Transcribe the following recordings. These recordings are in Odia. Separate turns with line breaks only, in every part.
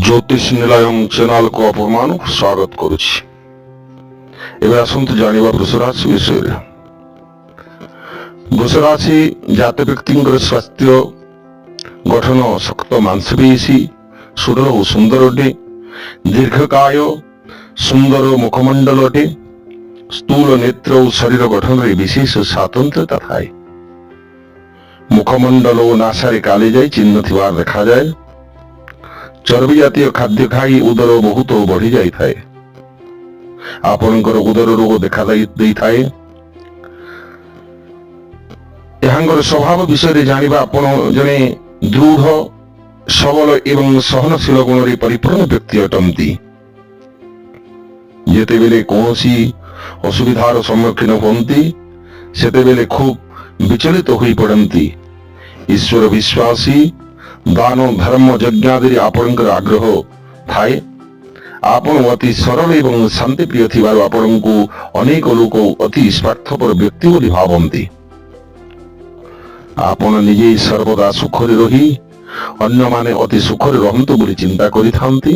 জ্যোতিষ নিলয়ম চ্যানেল को ଆପଣମାନଙ୍କୁ ସ୍ୱାଗତ କରୁଛି। ଏବେ ଆସନ୍ତୁ ଜାଣିବା ବୃଷରାଶି ବିଷୟରେ। ବୃଷରାଶି ଜାତ ବ୍ୟକ୍ତିଙ୍କର ସ୍ୱାସ୍ଥ୍ୟ ଗଠନ ଶକ୍ତ ମାଂସପେଶୀ ସୁଦୃଢ଼ ଓ ସୁନ୍ଦର ଅଟେ। ଦୀର୍ଘକାୟ ସୁନ୍ଦର ମୁଖମଣ୍ଡଳ ଅଟେ। ସ୍ଥୂଳ ନେତ୍ର ଓ ଶରୀର ଗଠନରେ ବିଶେଷ ସ୍ୱାତନ୍ତ୍ରତା ଥାଏ। ମୁଖମଣ୍ଡଳ ଓ ନାସାରେ କାଳିଜାଇ ଚିହ୍ନ ଥିବାର ଦେଖାଯାଏ। ଚର୍ବି ଜାତୀୟ ଖାଦ୍ୟ ଖାଇ ଉଦର ବହୁତ ବଢି ଯାଇଥାଏ। ଆପଣଙ୍କର ଉଦର ରୋଗ ଦେଖା ଦେଇଥାଏ। ଏହାଙ୍କର ସ୍ୱଭାବ ବିଷୟରେ ଜାଣିବା। ଆପଣ ଜଣେ ଦୃଢ ସବଳ ଏବଂ ସହନଶୀଳ ଗୁଣରେ ପରିପୂର୍ଣ୍ଣ ବ୍ୟକ୍ତି ଅଟନ୍ତି। ଯେତେବେଳେ କୌଣସି ଅସୁବିଧାର ସମ୍ମୁଖୀନ ହୁଅନ୍ତି ସେତେବେଳେ ଖୁବ୍ ବିଚଳିତ ହୋଇପଡ଼ନ୍ତି। ଈଶ୍ୱର ବିଶ୍ୱାସୀ, ଦାନ ଧର୍ମ ଯଜ୍ଞାଦିରେ ଆପଣଙ୍କର ଆଗ୍ରହ ଥାଏ। ଆପଣ ଅତି ସରଳ ଏବଂ ଶାନ୍ତିପ୍ରିୟ ଥିବାରୁ ଆପଣଙ୍କୁ ଅନେକ ଲୋକ ଅତି ସ୍ୱାର୍ଥପର ବ୍ୟକ୍ତି ବୋଲି ଭାବନ୍ତି। ଆପଣ ନିଜେ ସର୍ବଦା ସୁଖରେ ରହି ଅନ୍ୟମାନେ ଅତି ସୁଖରେ ରହନ୍ତୁ ବୋଲି ଚିନ୍ତା କରିଥାନ୍ତି।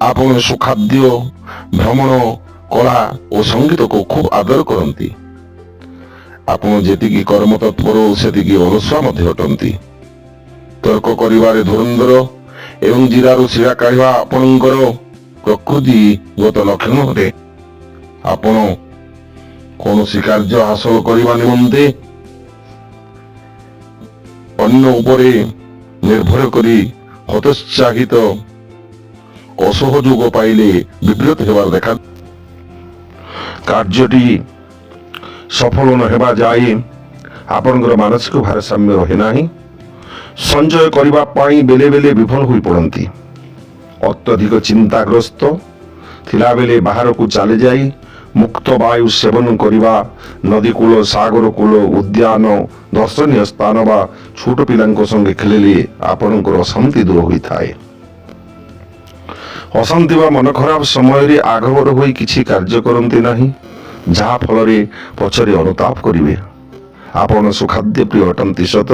ଆପଣ ସୁଖାଦ୍ୟ, ଭ୍ରମଣ, କଳା ଓ ସଙ୍ଗୀତକୁ ଖୁବ୍ ଆଦର କରନ୍ତି। ଆପଣ ଯେତିକି କର୍ମତତ୍ପର ସେତିକି ଅଳସୁଆ ମଧ୍ୟ ଅଟନ୍ତି। ତର୍କ କରିବାରେ ଧୁରନ୍ଧର ଏବଂ ଜିରାରୁ ଶିରା କାଢ଼ିବା ଆପଣଙ୍କର ପ୍ରକୃତିଗତ ଲକ୍ଷଣ ଅଟେ। ଆପଣ କୌଣସି କାର୍ଯ୍ୟ ହାସଲ କରିବା ନିମନ୍ତେ ଅନ୍ୟ ଉପରେ ନିର୍ଭର କରି ହତୋତ୍ସାହିତ ଅସହଯୋଗ ପାଇଲେ ବିବ୍ରତ ହେବାର ଦେଖା। କାର୍ଯ୍ୟଟି ସଫଳ ନ ହେବା ଯାଏ ଆପଣଙ୍କର ମାନସିକ ଭାରସାମ୍ୟ ରହେ ନାହିଁ। ସଞ୍ଚୟ କରିବା ପାଇଁ ବେଳେ ବେଳେ ବିଫଳ ହୋଇପଡ଼ନ୍ତି। ଅତ୍ୟଧିକ ଚିନ୍ତାଗ୍ରସ୍ତ ଥିଲାବେଳେ ବାହାରକୁ ଚାଲିଯାଇ ମୁକ୍ତ ବାୟୁ ସେବନ କରିବା, ନଦୀକୂଳ, ସାଗର କୂଳ, ଉଦ୍ୟାନ, ଦର୍ଶନୀୟ ସ୍ଥାନ ବା ଛୋଟ ପିଲାଙ୍କ ସଙ୍ଗେ ଖେଳିଲେ ଆପଣଙ୍କର ଅଶାନ୍ତି ଦୂର ହୋଇଥାଏ। ଅଶାନ୍ତି ବା ମନ ଖରାପ ସମୟରେ ଆଗଭର ହୋଇ କିଛି କାର୍ଯ୍ୟ କରନ୍ତି ନାହିଁ, ଯାହା ଫଳରେ ପଛରେ ଅନୁତାପ କରିବେ। ଆପଣ ସୁଖାଦ୍ୟ ପ୍ରିୟ ଅଟନ୍ତି ସତ,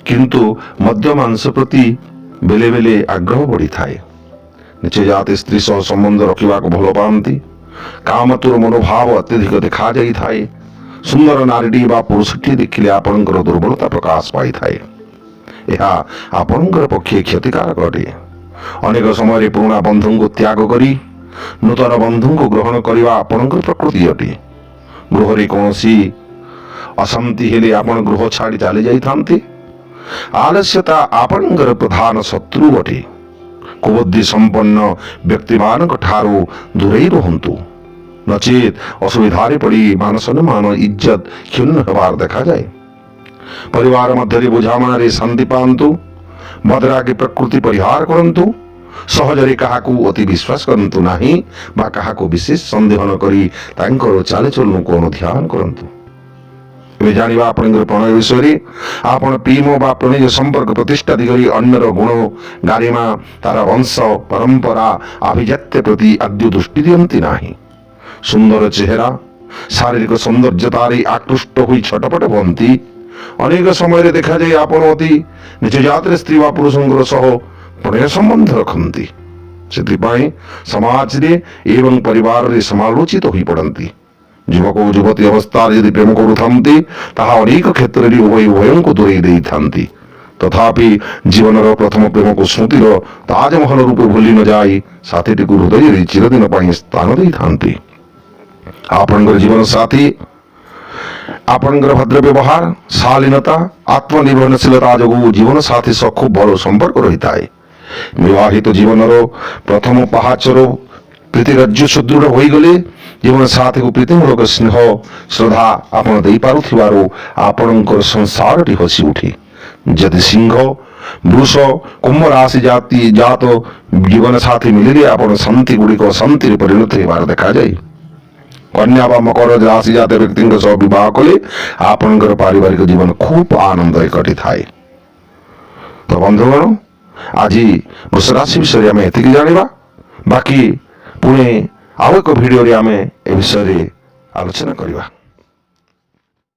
କିନ୍ତୁ ମଦ୍ୟ ମାଂସ ପ୍ରତି ବେଳେ ବେଳେ ଆଗ୍ରହ ବଢ଼ିଥାଏ। ନିଜ ଜାତି ସ୍ତ୍ରୀ ସହ ସମ୍ବନ୍ଧ ରଖିବାକୁ ଭଲ ପାଆନ୍ତି। କାମତୁର ମନୋଭାବ ଅତ୍ୟଧିକ ଦେଖାଯାଇଥାଏ। ସୁନ୍ଦର ନାରୀଟି ବା ପୁରୁଷଟି ଦେଖିଲେ ଆପଣଙ୍କର ଦୁର୍ବଳତା ପ୍ରକାଶ ପାଇଥାଏ। ଏହା ଆପଣଙ୍କର ପକ୍ଷେ କ୍ଷତିକାରକ ଅଟେ। ଅନେକ ସମୟରେ ପୁରୁଣା ବନ୍ଧୁଙ୍କୁ ତ୍ୟାଗ କରି ନୂତନ ବନ୍ଧୁଙ୍କୁ ଗ୍ରହଣ କରିବା ଆପଣଙ୍କର ପ୍ରକୃତି ଅଟେ। ଗୃହରେ କୌଣସି ଅଶାନ୍ତି ହେଲେ ଆପଣ ଗୃହ ଛାଡ଼ି ଚାଲି ଯାଇଥାନ୍ତି। ଆଲସ୍ୟତା ଆପଣଙ୍କର ପ୍ରଧାନ ଶତ୍ରୁ ଅଟେ। କୁବୁଦ୍ଧି ସମ୍ପନ୍ନ ବ୍ୟକ୍ତିମାନଙ୍କ ଠାରୁ ଦୂରେଇ ରୁହନ୍ତୁ, ନଚେତ୍ ଅସୁବିଧାରେ ପଡ଼ି ମାନ ସମ୍ମାନ ଇଜ୍ଜତ କ୍ଷୁଣ୍ଣ ହେବାର ଦେଖାଯାଏ। ପରିବାର ମଧ୍ୟରେ ବୁଝାମଣାରେ ଶାନ୍ତି ପାଆନ୍ତୁ। ବଦରାଗୀ ପ୍ରକୃତି ପରିହାର କରନ୍ତୁ। ସହଜରେ କାହାକୁ ଅତି ବିଶ୍ୱାସ କରନ୍ତୁ ନାହିଁ ବା କାହାକୁ ବିଶେଷ ସନ୍ଦେହ ନ କରି ତାଙ୍କର ଚାଲିଚଳନକୁ ଅନୁଧ୍ୟାନ କରନ୍ତୁ। ଏବେ ଜାଣିବା ଆପଣଙ୍କର ପ୍ରଣୟ ବିଷୟରେ। ଆପଣ ପ୍ରେମ ବା ପ୍ରଣୟ ସମ୍ପର୍କ ପ୍ରତିଷ୍ଠା ଦିଗରେ ଅନ୍ୟର ଗୁଣ, ଗାରିମା, ତାର ବଂଶ ପରମ୍ପରା, ଆଭିଜାତ୍ୟ ପ୍ରତି ଆଦୌ ଦୃଷ୍ଟି ଦିଅନ୍ତି ନାହିଁ। ସୁନ୍ଦର ଚେହେରା, ଶାରୀରିକ ସୌନ୍ଦର୍ଯ୍ୟତାରେ ଆକୃଷ୍ଟ ହୋଇ ଛଟପଟ ହୁଅନ୍ତି। ଅନେକ ସମୟରେ ଦେଖାଯାଏ ଆପଣ ଅତି ନିଜ ଜାତିର ସ୍ତ୍ରୀ ବା ପୁରୁଷଙ୍କର ସହ ପ୍ରଣୟ ସମ୍ବନ୍ଧ ରଖନ୍ତି। ସେଥିପାଇଁ ସମାଜରେ ଏବଂ ପରିବାରରେ ସମାଲୋଚିତ ହୋଇପଡ଼ନ୍ତି। ଯୁବକ ଓ ଯୁବତୀ ଅବସ୍ଥାରେ ଯଦି ପ୍ରେମ କରୁଥାନ୍ତି ତାହା ଅନେକ କ୍ଷେତ୍ରରେ ଉଭୟଙ୍କୁ ଦୂରେଇ ଦେଇଥାନ୍ତି। ତଥାପି ଜୀବନର ପ୍ରଥମ ପ୍ରେମକୁ ସ୍ମୃତିର ତାଜମହଲ ରୂପେ ଭୁଲି ନ ଯାଇ ସାଥୀଟିକୁ ହୃଦୟରେ ଚିରଦିନ ପାଇଁ ସ୍ଥାନ ଦେଇଥାନ୍ତି। ଆପଣଙ୍କର ଜୀବନ ସାଥୀ ଆପଣଙ୍କର ଭଦ୍ର ବ୍ୟବହାର, ଶାଳୀନତା, ଆତ୍ମନିର୍ଭରଶୀଳତା ଯୋଗୁଁ ଜୀବନ ସାଥୀ ସହ ଖୁବ୍ ଭଲ ସମ୍ପର୍କ ରହିଥାଏ। ବିବାହିତ ଜୀବନର ପ୍ରଥମ ପାହାଚର ପ୍ରୀତିରାଜ୍ୟ ସୁଦୃଢ଼ ହୋଇଗଲେ ଜୀବନ ସାଥୀକୁ ପ୍ରୀତିମୂଳକ ସ୍ନେହ ଶ୍ରଦ୍ଧା ଆପଣ ଦେଇପାରୁଥିବାରୁ ଆପଣଙ୍କର ସଂସାରଟି ହସି ଉଠେ। ଯଦି ସିଂହ, ବୃଷ, କୁମ୍ଭ ରାଶି ଜାତ ଜୀବନ ସାଥୀ ମିଳିଲେ ଆପଣ ଶାନ୍ତି ଗୁଡ଼ିକ ଅଶାନ୍ତିରେ ପରିଣତ ହେବାର ଦେଖାଯାଏ। କନ୍ୟା ବା ମକର ରାଶି ଜାତ ବ୍ୟକ୍ତିଙ୍କ ସହ ବିବାହ କଲେ ଆପଣଙ୍କର ପାରିବାରିକ ଜୀବନ ଖୁବ୍ ଆନନ୍ଦରେ କଟିଥାଏ। ତ ବନ୍ଧୁଗଣ, ଆଜି ବୃଷ ରାଶି ବିଷୟରେ ଆମେ ଏତିକି ଜାଣିବା। ବାକି ପୁଣି ଆଉ ଏକ ଭିଡ଼ିଓରେ ଆମେ ଏ ବିଷୟରେ ଆଲୋଚନା କରିବା।